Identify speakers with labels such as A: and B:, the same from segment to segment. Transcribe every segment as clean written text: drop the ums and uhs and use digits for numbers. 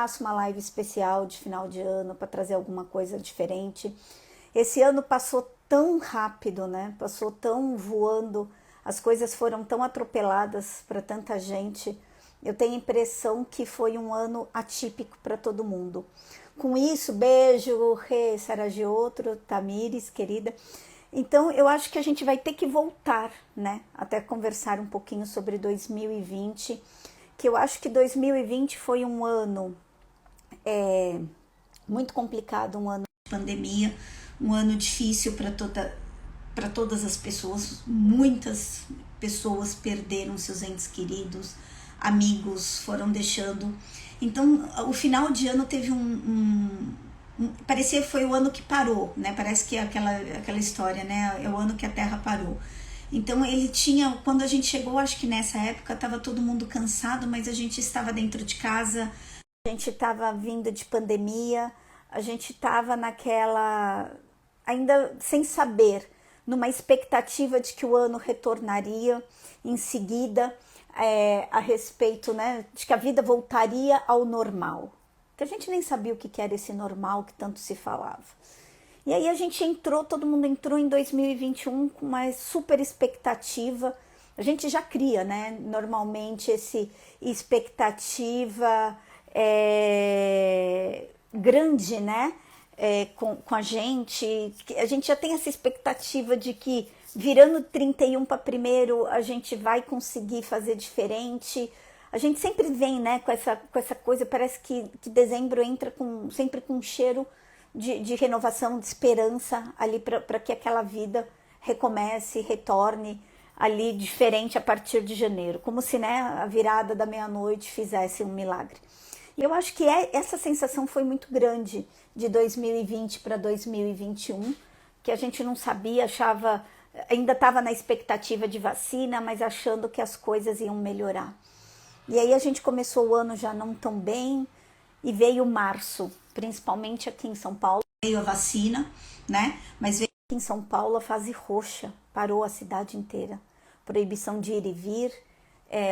A: faço uma live especial de final de ano para trazer alguma coisa diferente. Esse ano passou tão rápido, né? Passou tão voando, as coisas foram tão atropeladas para tanta gente. Eu tenho a impressão que foi um ano atípico para todo mundo. Com isso, beijo, Rê, Saragiotro, Tamires, querida. Então, eu acho que a gente vai ter que voltar, né? Até conversar um pouquinho sobre 2020, que eu acho que 2020 foi um ano muito complicado, um ano de pandemia, um ano difícil para todas as pessoas. Muitas pessoas perderam seus entes queridos, amigos foram deixando. Então, o final de ano teve parecia que foi o ano que parou, né? Parece que é aquela história, né? É o ano que a Terra parou. Então ele tinha, quando a gente chegou, acho que nessa época estava todo mundo cansado, mas a gente estava dentro de casa, a gente estava vindo de pandemia, a gente estava naquela, ainda sem saber, numa expectativa de que o ano retornaria em seguida, a respeito, né, de que a vida voltaria ao normal. Que a gente nem sabia o que era esse normal que tanto se falava. E aí a gente entrou, todo mundo entrou em 2021 com uma super expectativa. A gente já cria, né, normalmente esse expectativa grande, né, com a gente já tem essa expectativa de que virando 31 para primeiro a gente vai conseguir fazer diferente. A gente sempre vem, né, com essa coisa, parece que dezembro entra sempre com um cheiro de renovação, de esperança ali para que aquela vida recomece, retorne ali diferente a partir de janeiro, como se, né, a virada da meia-noite fizesse um milagre. E eu acho que essa sensação foi muito grande de 2020 para 2021, que a gente não sabia, achava, ainda estava na expectativa de vacina, mas achando que as coisas iam melhorar. E aí a gente começou o ano já não tão bem, e veio março, principalmente aqui em São Paulo. Veio a vacina, né? Mas veio aqui em São Paulo a fase roxa, parou a cidade inteira. Proibição de ir e vir,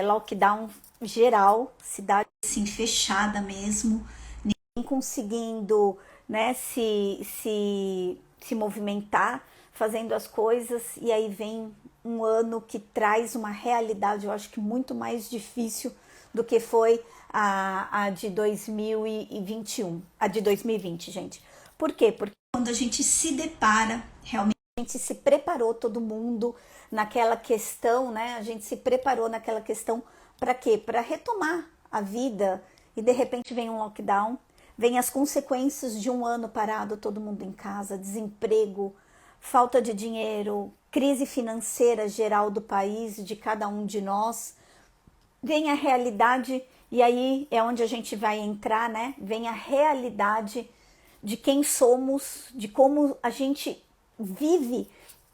A: lockdown geral, cidade assim fechada mesmo, ninguém conseguindo, né, se movimentar, fazendo as coisas, e aí vem um ano que traz uma realidade, eu acho que muito mais difícil do que foi a de 2021, a de 2020, gente. Por quê? Porque quando a gente se depara, realmente a gente se preparou, todo mundo, naquela questão, né? A gente se preparou naquela questão para quê? Para retomar a vida, e de repente vem um lockdown, vem as consequências de um ano parado, todo mundo em casa, desemprego, falta de dinheiro, crise financeira geral do país, de cada um de nós. Vem a realidade, e aí é onde a gente vai entrar, né? Vem a realidade de quem somos, de como a gente vive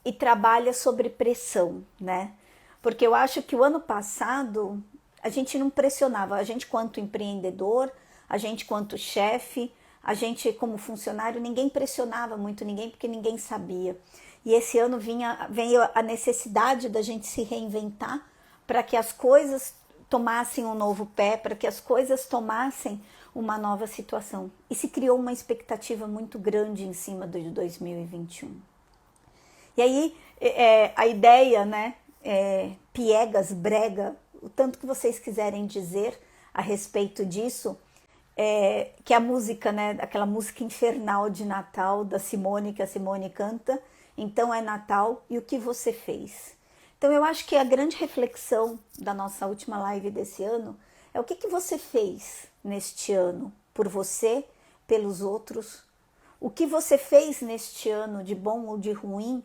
A: e trabalha sobre pressão, né? Porque eu acho que o ano passado a gente não pressionava, a gente quanto empreendedor, a gente quanto chefe, a gente como funcionário, ninguém pressionava muito ninguém porque ninguém sabia. E esse ano veio a necessidade da gente se reinventar para que as coisas tomassem um novo pé, para que as coisas tomassem uma nova situação. E se criou uma expectativa muito grande em cima de 2021. E aí a ideia, né, piegas, brega, o tanto que vocês quiserem dizer a respeito disso, que a música, né, aquela música infernal de Natal da Simone, que a Simone canta, então é Natal, e o que você fez? Então eu acho que a grande reflexão da nossa última live desse ano é o que você fez neste ano por você, pelos outros, o que você fez neste ano de bom ou de ruim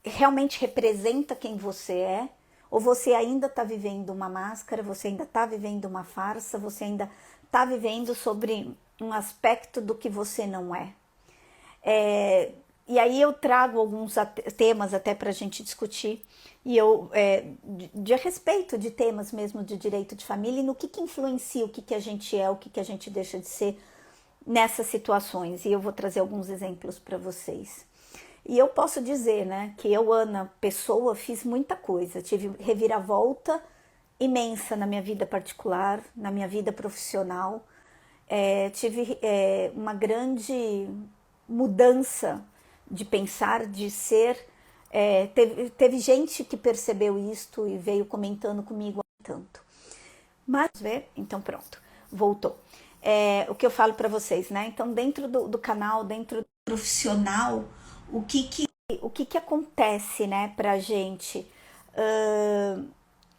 A: realmente representa quem você é, ou você ainda está vivendo uma máscara, você ainda está vivendo uma farsa, você ainda está vivendo sobre um aspecto do que você não é. E aí eu trago alguns temas até para a gente discutir, e eu a respeito de temas mesmo de direito de família e no que influencia o que a gente é, o que a gente deixa de ser nessas situações. E eu vou trazer alguns exemplos para vocês. E eu posso dizer, né, que eu, Ana, pessoa, fiz muita coisa, tive reviravolta imensa na minha vida particular, na minha vida profissional. tive uma grande mudança de pensar, de ser. Teve gente que percebeu isto e veio comentando comigo tanto. Mas, então pronto, voltou. O que eu falo para vocês, né? Então, dentro do canal, dentro do profissional, o que acontece, né, pra gente?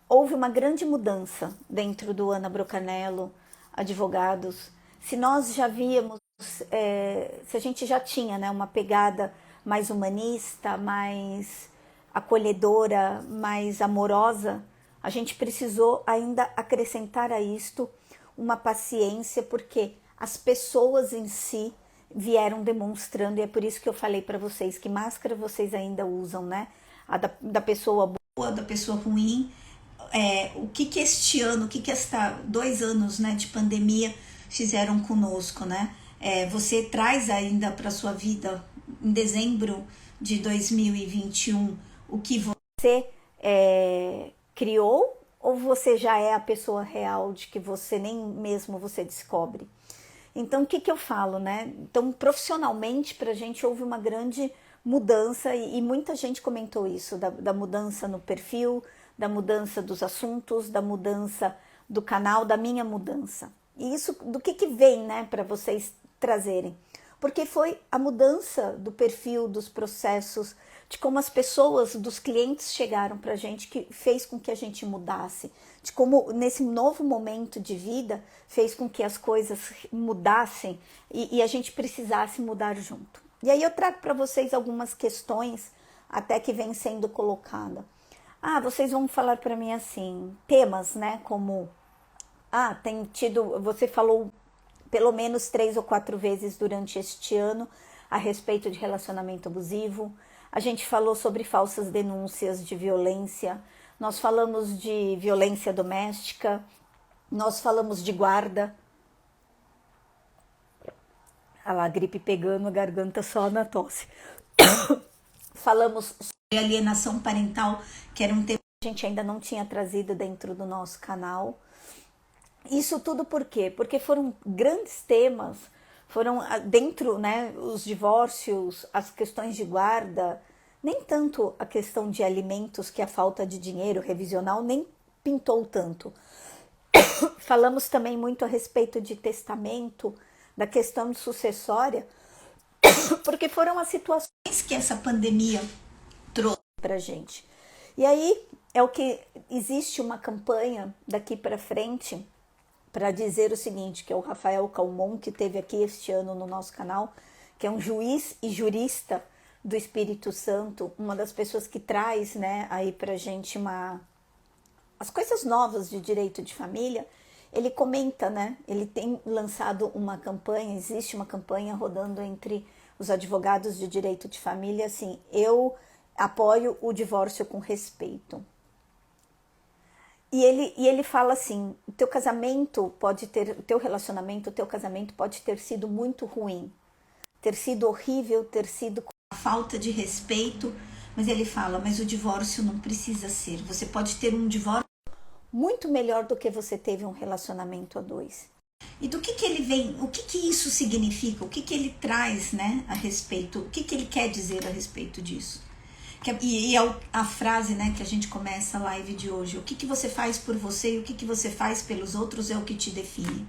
A: Houve uma grande mudança dentro do Ana Brocanello Advogados. Se nós já víamos, se a gente já tinha, né, uma pegada mais humanista, mais acolhedora, mais amorosa, a gente precisou ainda acrescentar a isto uma paciência, porque as pessoas em si vieram demonstrando, e é por isso que eu falei para vocês que máscara vocês ainda usam, né? A da pessoa boa, da pessoa ruim. O que este ano, o que esta 2 anos, né, de pandemia fizeram conosco, né? Você traz ainda para sua vida, em dezembro de 2021, o que você criou, ou você já é a pessoa real de que você nem mesmo você descobre? Então, o que eu falo, né? Então, profissionalmente, pra gente houve uma grande mudança e muita gente comentou isso, da mudança no perfil, da mudança dos assuntos, da mudança do canal, da minha mudança. E isso, do que vem, né, para vocês trazerem? Porque foi a mudança do perfil, dos processos, de como as pessoas, dos clientes chegaram pra gente, que fez com que a gente mudasse, de como nesse novo momento de vida fez com que as coisas mudassem e a gente precisasse mudar junto. E aí eu trago para vocês algumas questões até que vem sendo colocada. Vocês vão falar para mim assim, temas, né, como tem tido, você falou pelo menos 3 ou 4 vezes durante este ano a respeito de relacionamento abusivo. A gente falou sobre falsas denúncias de violência, nós falamos de violência doméstica, nós falamos de guarda. Olha lá, a gripe pegando, a garganta só na tosse. Falamos sobre alienação parental, que era um tema que a gente ainda não tinha trazido dentro do nosso canal. Isso tudo por quê? Porque foram grandes temas, foram dentro, né, os divórcios, as questões de guarda, nem tanto a questão de alimentos, que a falta de dinheiro revisional nem pintou tanto. Falamos também muito a respeito de testamento, da questão sucessória, porque foram as situações que essa pandemia trouxe pra gente. E aí é o que existe uma campanha daqui para frente para dizer o seguinte, que é o Rafael Calmon, que esteve aqui este ano no nosso canal, que é um juiz e jurista do Espírito Santo, uma das pessoas que traz, né, aí pra gente as coisas novas de direito de família. Ele comenta, né, ele tem lançado uma campanha, existe uma campanha rodando entre os advogados de direito de família, assim, eu apoio o divórcio com respeito. E ele fala assim, o teu casamento pode ter, o teu relacionamento, o teu casamento pode ter sido muito ruim, ter sido horrível, ter sido com falta de respeito, mas ele fala, mas o divórcio não precisa ser, você pode ter um divórcio muito melhor do que você teve um relacionamento a 2. E do que ele vem, o que isso significa, o que ele traz, né, a respeito, o que ele quer dizer a respeito disso? E é a frase, né, que a gente começa a live de hoje, o que você faz por você e o que você faz pelos outros é o que te define.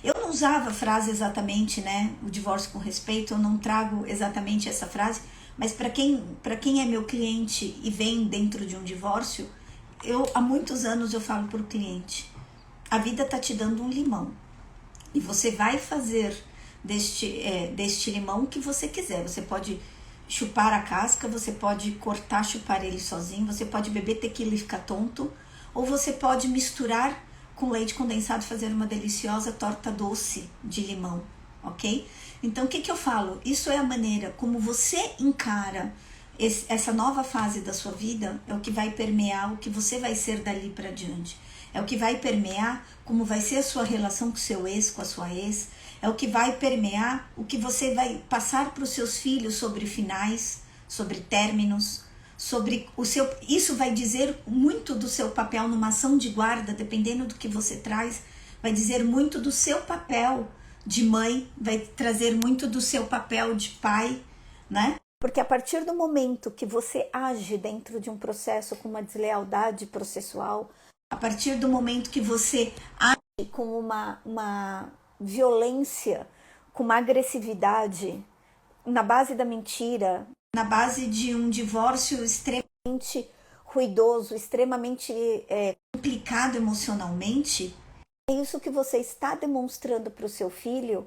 A: Eu não usava a frase exatamente, né, o divórcio com respeito, eu não trago exatamente essa frase, mas para quem é meu cliente e vem dentro de um divórcio, há muitos anos eu falo para o cliente, a vida tá te dando um limão e você vai fazer deste limão o que você quiser. Você pode chupar a casca, você pode cortar, chupar ele sozinho, você pode beber tequila e ficar tonto, ou você pode misturar com leite condensado e fazer uma deliciosa torta doce de limão, ok? Então, o que eu falo? Isso é a maneira como você encara essa nova fase da sua vida, é o que vai permear o que você vai ser dali para diante. É o que vai permear como vai ser a sua relação com o seu ex, com a sua ex. É o que vai permear o que você vai passar para os seus filhos sobre finais, sobre términos, sobre o seu... Isso vai dizer muito do seu papel numa ação de guarda, dependendo do que você traz, vai dizer muito do seu papel de mãe, vai trazer muito do seu papel de pai, né? Porque a partir do momento que você age dentro de um processo com uma deslealdade processual, a partir do momento que você age com uma violência, com uma agressividade na base da mentira, na base de um divórcio extremamente ruidoso, extremamente complicado emocionalmente, é isso que você está demonstrando para o seu filho,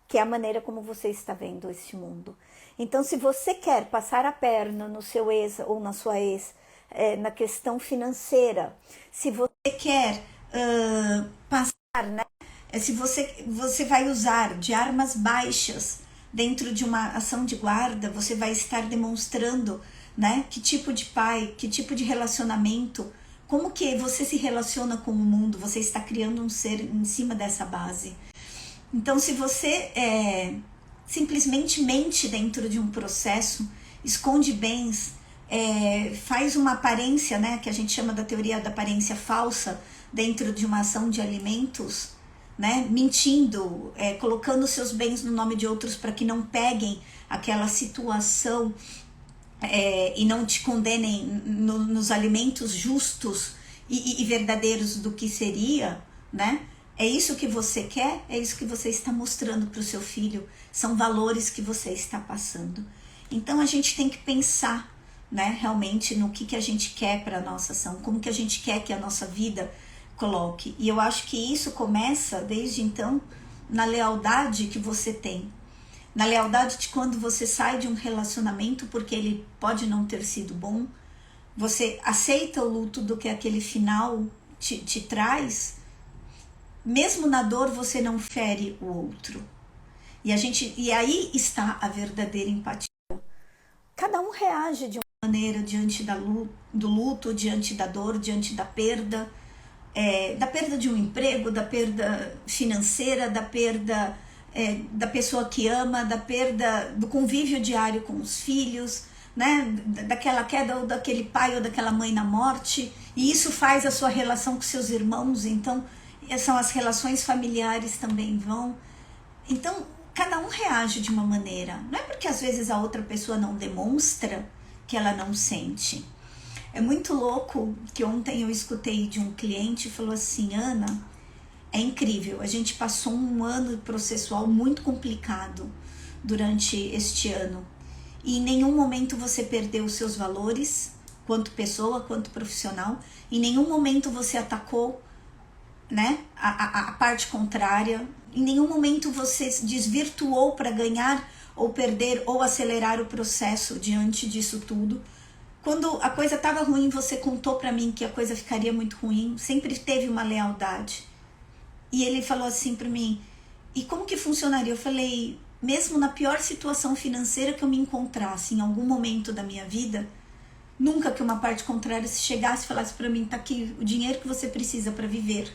A: que é a maneira como você está vendo este mundo. Então, se você quer passar a perna no seu ex ou na sua ex, na questão financeira, se você quer passar, né? Se você vai usar de armas baixas dentro de uma ação de guarda, você vai estar demonstrando, né, que tipo de pai, que tipo de relacionamento, como que você se relaciona com o mundo, você está criando um ser em cima dessa base. Então, se você simplesmente mente dentro de um processo, esconde bens, faz uma aparência, né, que a gente chama da teoria da aparência falsa, dentro de uma ação de alimentos, né, mentindo, colocando seus bens no nome de outros para que não peguem aquela situação e não te condenem nos alimentos justos e verdadeiros do que seria, né? É isso que você quer? É isso que você está mostrando para o seu filho? São valores que você está passando. Então a gente tem que pensar, né, realmente no que a gente quer para a nossa ação, como que a gente quer que a nossa vida coloque. E eu acho que isso começa desde então na lealdade que você tem. Na lealdade de quando você sai de um relacionamento porque ele pode não ter sido bom, você aceita o luto do que aquele final te traz, mesmo na dor você não fere o outro. E aí está a verdadeira empatia. Cada um reage de uma maneira diante do luto, diante da dor, diante da perda de um emprego, da perda financeira, da perda da pessoa que ama, da perda do convívio diário com os filhos, né? Daquela queda ou daquele pai ou daquela mãe na morte, e isso faz a sua relação com seus irmãos, então são as relações familiares também vão. Então, cada um reage de uma maneira. Não é porque às vezes a outra pessoa não demonstra que ela não sente. É muito louco que ontem eu escutei de um cliente e falou assim: Ana, é incrível, a gente passou um ano processual muito complicado durante este ano e em nenhum momento você perdeu os seus valores, quanto pessoa, quanto profissional, em nenhum momento você atacou, né, a parte contrária, em nenhum momento você desvirtuou para ganhar ou perder ou acelerar o processo diante disso tudo. Quando a coisa estava ruim, você contou para mim que a coisa ficaria muito ruim, sempre teve uma lealdade. E ele falou assim para mim: e como que funcionaria? Eu falei: mesmo na pior situação financeira que eu me encontrasse em algum momento da minha vida, nunca que uma parte contrária se chegasse e falasse para mim: tá aqui o dinheiro que você precisa para viver,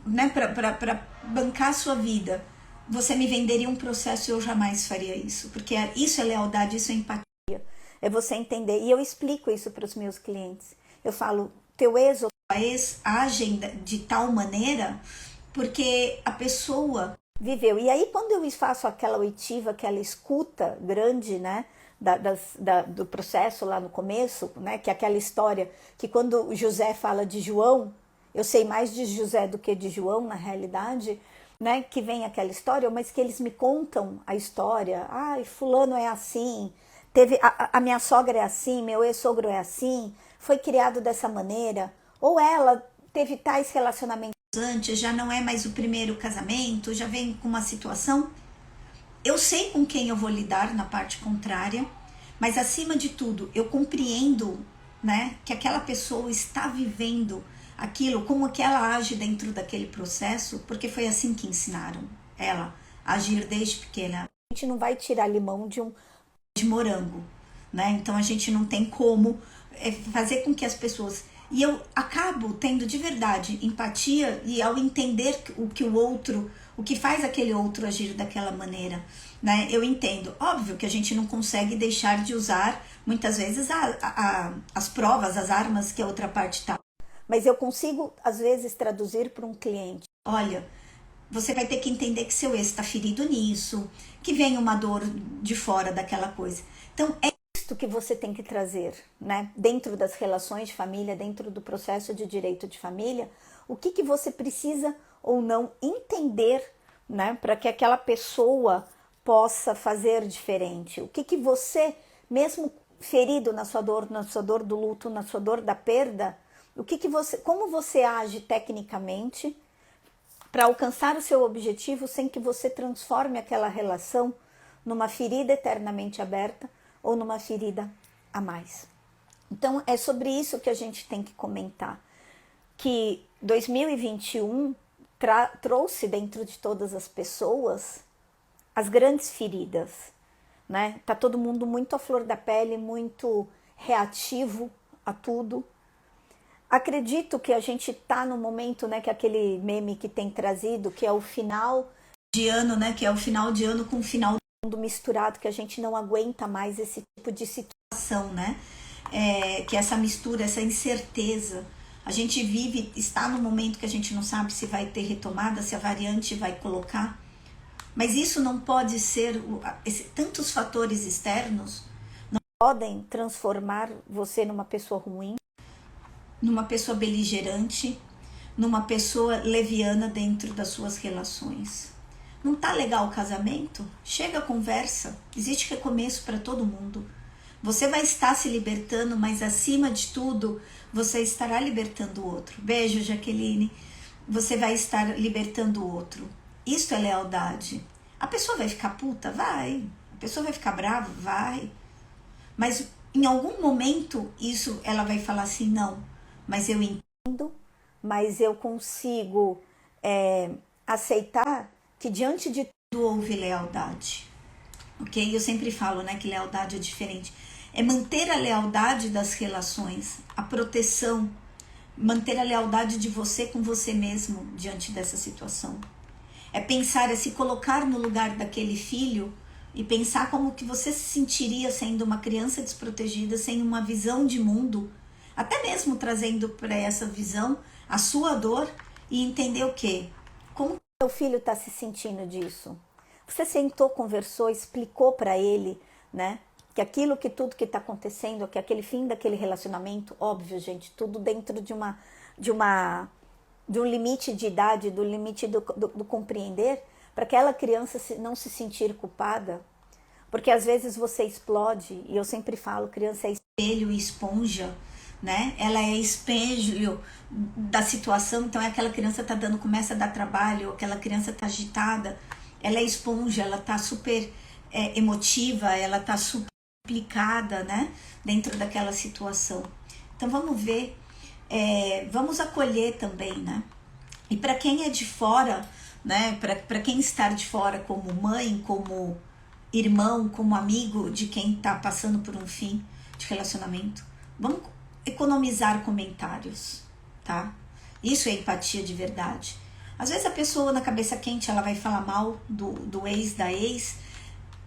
A: né, para bancar a sua vida, você me venderia um processo e eu jamais faria isso, porque isso é lealdade, isso é empatia, é você entender. E eu explico isso para os meus clientes. Eu falo: teu ex ou tua ex agem de tal maneira porque a pessoa viveu. E aí quando eu faço aquela oitiva, aquela escuta grande, né, do processo lá no começo, né, que é aquela história que quando José fala de João, eu sei mais de José do que de João na realidade, né, que vem aquela história, mas que eles me contam a história. Ai, fulano é assim, a minha sogra é assim, meu ex-sogro é assim, foi criado dessa maneira, ou ela teve tais relacionamentos antes, já não é mais o primeiro casamento, já vem com uma situação. Eu sei com quem eu vou lidar na parte contrária, mas acima de tudo, eu compreendo, né, que aquela pessoa está vivendo aquilo, como que ela age dentro daquele processo, porque foi assim que ensinaram ela a agir desde pequena. A gente não vai tirar limão de morango, né? Então a gente não tem como fazer com que as pessoas... E eu acabo tendo de verdade empatia, e ao entender o que faz aquele outro agir daquela maneira, né? Eu entendo. Óbvio que a gente não consegue deixar de usar muitas vezes as provas, as armas que a outra parte tá. Mas eu consigo às vezes traduzir para um cliente: olha, você vai ter que entender que seu ex está ferido nisso, que vem uma dor de fora daquela coisa. Então, é isso que você tem que trazer, né? Dentro das relações de família, dentro do processo de direito de família, o que você precisa ou não entender, né? Para que aquela pessoa possa fazer diferente. O que você, mesmo ferido na sua dor do luto, na sua dor da perda, como você age tecnicamente para alcançar o seu objetivo sem que você transforme aquela relação numa ferida eternamente aberta ou numa ferida a mais. Então é sobre isso que a gente tem que comentar, que 2021 trouxe dentro de todas as pessoas as grandes feridas, né? Tá todo mundo muito à flor da pele, muito reativo a tudo. Acredito que a gente tá no momento, né, que aquele meme que tem trazido, que é o final de ano, né, que é o final de ano com o final do mundo misturado, que a gente não aguenta mais esse tipo de situação, né? Que essa mistura, essa incerteza. A gente vive, está no momento que a gente não sabe se vai ter retomada, se a variante vai colocar. Mas isso não pode ser, tantos fatores externos não podem transformar você numa pessoa ruim, numa pessoa beligerante, numa pessoa leviana dentro das suas relações. Não tá legal o casamento? Chega a conversa, existe recomeço para todo mundo. Você vai estar se libertando, mas acima de tudo, você estará libertando o outro. Beijo, Jaqueline. Você vai estar libertando o outro. Isso é lealdade. A pessoa vai ficar puta? Vai. A pessoa vai ficar brava? Vai. Mas em algum momento, isso ela vai falar assim, não, mas eu entendo, mas eu consigo aceitar que diante de tudo houve lealdade. Ok? Eu sempre falo, né, que lealdade é diferente. É manter a lealdade das relações, a proteção, manter a lealdade de você com você mesmo diante dessa situação. É pensar, é se colocar no lugar daquele filho e pensar como que você se sentiria sendo uma criança desprotegida, sem uma visão de mundo, até mesmo trazendo para essa visão a sua dor e entender o quê? Como seu filho está se sentindo disso? Você sentou, conversou, explicou para ele, né? Que aquilo, que tudo que está acontecendo, que aquele fim daquele relacionamento, óbvio, gente, tudo dentro de um limite de idade, do limite do compreender, para aquela criança não se sentir culpada, porque às vezes você explode, e eu sempre falo, criança é espelho e esponja, né? Ela é espelho da situação, então é aquela criança tá dando, começa a dar trabalho, aquela criança tá agitada, ela é esponja, ela tá super emotiva, ela tá super implicada, né? Dentro daquela situação. Então vamos ver, vamos acolher também, né? E para quem é de fora, né? Para quem está de fora, como mãe, como irmão, como amigo de quem está passando por um fim de relacionamento, vamos economizar comentários, tá? Isso é empatia de verdade. Às vezes a pessoa na cabeça quente, ela vai falar mal do ex, da ex,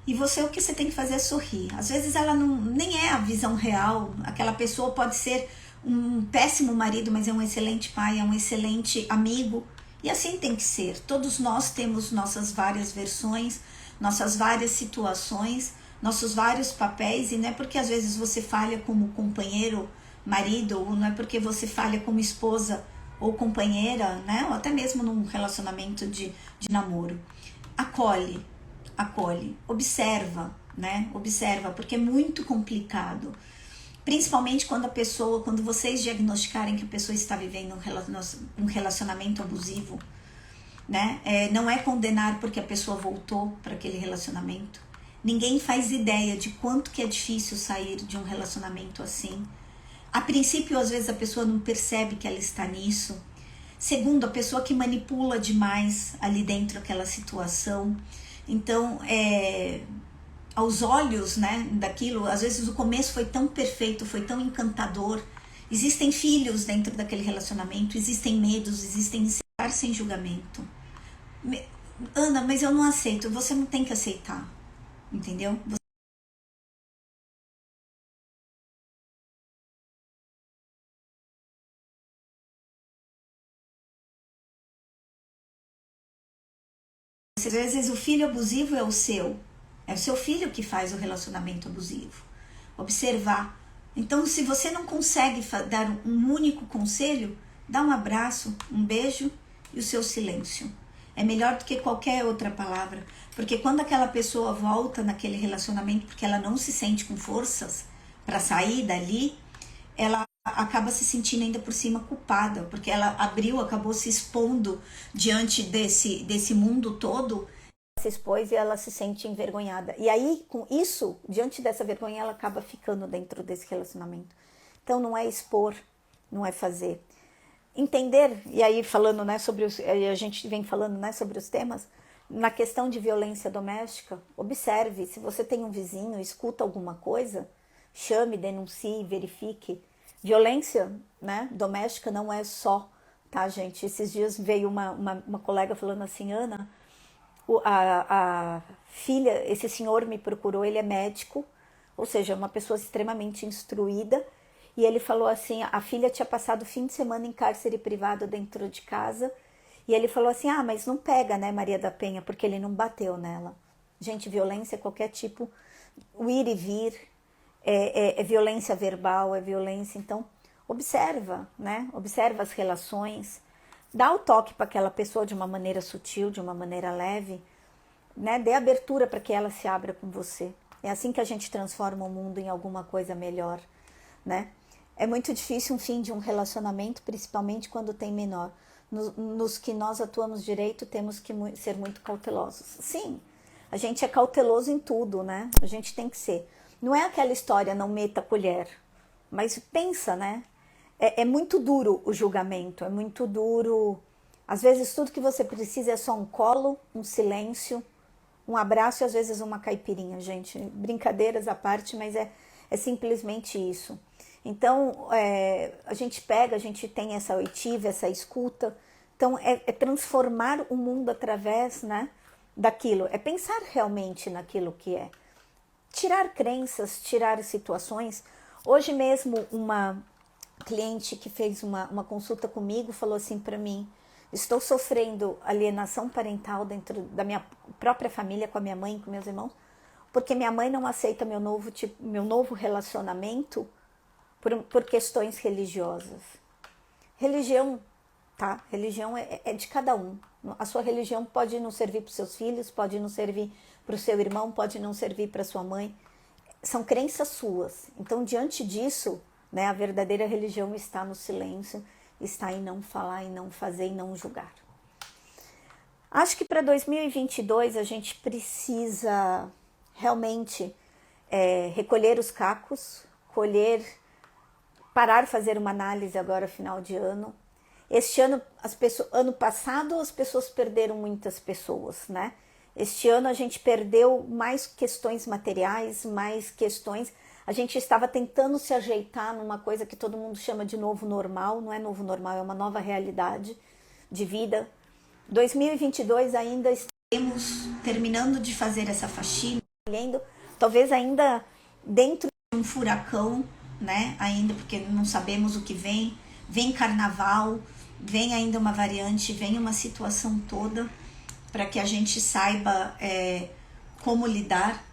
A: e você, o que você tem que fazer é sorrir. Às vezes ela nem é a visão real, aquela pessoa pode ser um péssimo marido, mas é um excelente pai, é um excelente amigo, e assim tem que ser. Todos nós temos nossas várias versões, nossas várias situações, nossos vários papéis, e não é porque às vezes você falha como companheiro, marido, ou não é porque você falha como esposa ou companheira, né? Ou até mesmo num relacionamento de namoro. Acolhe, observa, né? Observa, porque é muito complicado. Principalmente quando vocês diagnosticarem que a pessoa está vivendo um relacionamento abusivo, né? Não é condenar porque a pessoa voltou para aquele relacionamento. Ninguém faz ideia de quanto que é difícil sair de um relacionamento assim. A princípio, às vezes, a pessoa não percebe que ela está nisso. Segundo, a pessoa que manipula demais ali dentro daquela situação. Então, aos olhos, né, daquilo, às vezes o começo foi tão perfeito, foi tão encantador. Existem filhos dentro daquele relacionamento, existem medos, existem inseguranças sem julgamento. Ana, mas eu não aceito. Você não tem que aceitar, entendeu? Às vezes o filho abusivo é o seu filho que faz o relacionamento abusivo. Observar. Então, se você não consegue dar um único conselho, dá um abraço, um beijo e o seu silêncio. É melhor do que qualquer outra palavra, porque quando aquela pessoa volta naquele relacionamento porque ela não se sente com forças para sair dali, ela acaba se sentindo ainda por cima culpada, porque ela acabou se expondo diante desse mundo todo, se expôs e ela se sente envergonhada. E aí, com isso, diante dessa vergonha, ela acaba ficando dentro desse relacionamento. Então, não é expor, não é fazer. Entender, e aí falando, né, a gente vem falando, né, sobre os temas, na questão de violência doméstica, observe, se você tem um vizinho, escuta alguma coisa, chame, denuncie, verifique. Violência, né, doméstica não é só, tá, gente? Esses dias veio uma colega falando assim, Ana, a filha, esse senhor me procurou, ele é médico, ou seja, uma pessoa extremamente instruída, e ele falou assim, a filha tinha passado o fim de semana em cárcere privado dentro de casa, e ele falou assim, mas não pega, né, Maria da Penha, porque ele não bateu nela. Gente, violência é qualquer tipo, o ir e vir, é violência verbal, é violência, então observa, né, observa as relações, dá o toque para aquela pessoa de uma maneira sutil, de uma maneira leve, né, dê abertura para que ela se abra com você. É assim que a gente transforma o mundo em alguma coisa melhor, né? É muito difícil um fim de um relacionamento, principalmente quando tem menor. Nos que nós atuamos direito, temos que ser muito cautelosos. Sim, a gente é cauteloso em tudo, né? A gente tem que ser. Não é aquela história, não meta a colher, mas pensa, né? É muito duro o julgamento, é muito duro. Às vezes tudo que você precisa é só um colo, um silêncio, um abraço e às vezes uma caipirinha, gente. Brincadeiras à parte, mas é simplesmente isso. Então, a gente tem essa oitiva, essa escuta. Então, é transformar o mundo através, né, daquilo. É pensar realmente naquilo que é. Tirar crenças, tirar situações. Hoje mesmo, uma cliente que fez uma consulta comigo falou assim para mim, estou sofrendo alienação parental dentro da minha própria família, com a minha mãe, com meus irmãos, porque minha mãe não aceita meu novo relacionamento por questões religiosas. Religião, tá? Religião é de cada um. A sua religião pode não servir para os seus filhos, pode não servir para o seu irmão, pode não servir para sua mãe. São crenças suas. Então, diante disso, né, a verdadeira religião está no silêncio, está em não falar, em não fazer, em não julgar. Acho que para 2022 a gente precisa realmente recolher os cacos, parar, fazer uma análise agora final de ano. Este ano, ano passado, as pessoas perderam muitas pessoas, né? Este ano a gente perdeu mais questões materiais, mais questões. A gente estava tentando se ajeitar numa coisa que todo mundo chama de novo normal. Não é novo normal, é uma nova realidade de vida. 2022 ainda estaremos terminando de fazer essa faxina, talvez ainda dentro de um furacão, né? Ainda porque não sabemos o que vem. Vem carnaval, vem ainda uma variante, vem uma situação toda para que a gente saiba como lidar.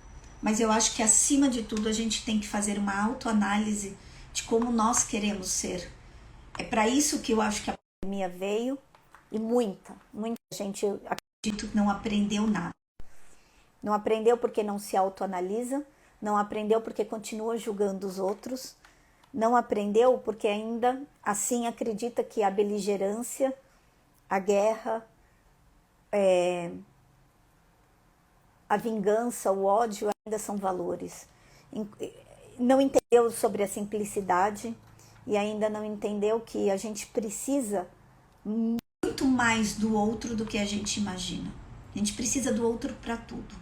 A: Mas eu acho que acima de tudo a gente tem que fazer uma autoanálise de como nós queremos ser. É para isso que eu acho que a pandemia veio e muita gente, eu acredito, não aprendeu nada. Não aprendeu porque não se autoanalisa, não aprendeu porque continua julgando os outros, não aprendeu porque ainda assim acredita que a beligerância, a guerra, a vingança, o ódio ainda são valores. Não entendeu sobre a simplicidade e ainda não entendeu que a gente precisa muito mais do outro do que a gente imagina. A gente precisa do outro para tudo.